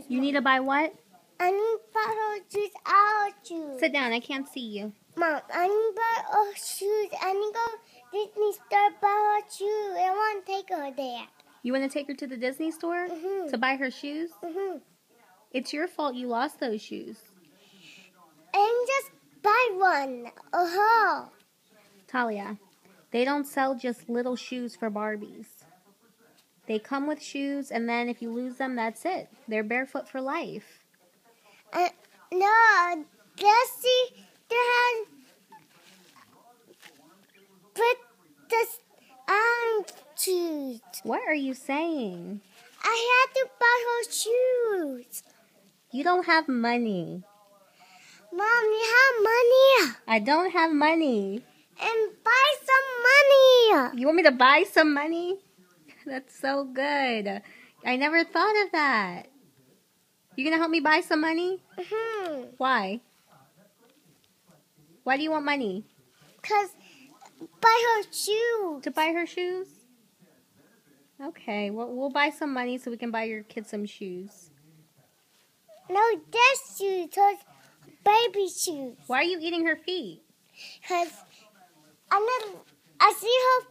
You need to buy what? I need to buy her shoes, our shoes. Sit down. I can't see you. Mom, I need to buy her shoes. I need to go Disney store buy her shoes. I want to take her there. You want to take her to the Disney store to buy her shoes? It's your fault you lost those shoes. And just buy one. Talia, they don't sell just little shoes for Barbies. They come with shoes, and then if you lose them, that's it. They're barefoot for life. No, let's see. They had put this on shoes. What are you saying? I had to buy her shoes. You don't have money. Mom, you have money. I don't have money. And buy some money. You want me to buy some money? That's so good. I never thought of that. You gonna help me buy some money? Why? Why do you want money? Because buy her shoes. To buy her shoes? Okay, well, we'll buy some money so we can buy your kid some shoes. No, this shoes. Those baby shoes. Why are you eating her feet? Because I see her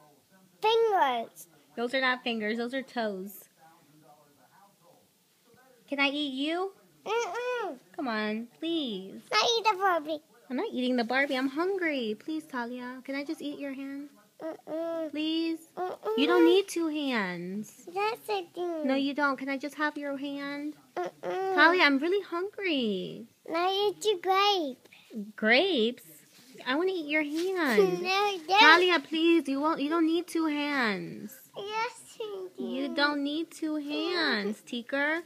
fingers. Those are not fingers. Those are toes. Can I eat you? Come on, please. I eat the Barbie. I'm not eating the Barbie. I'm hungry. Please, Talia. Can I just eat your hand? Please? You don't need two hands. That's a thing. No, you don't. Can I just have your hand? Talia, I'm really hungry. I eat your grape. Grapes? I want to eat your hand. No, Talia, please. You don't need two hands. Yes, you do. You don't need two hands, Teaker.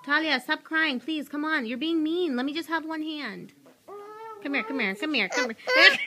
Talia, stop crying, please. Come on. You're being mean. Let me just have one hand. Come here, come here, come here, come here.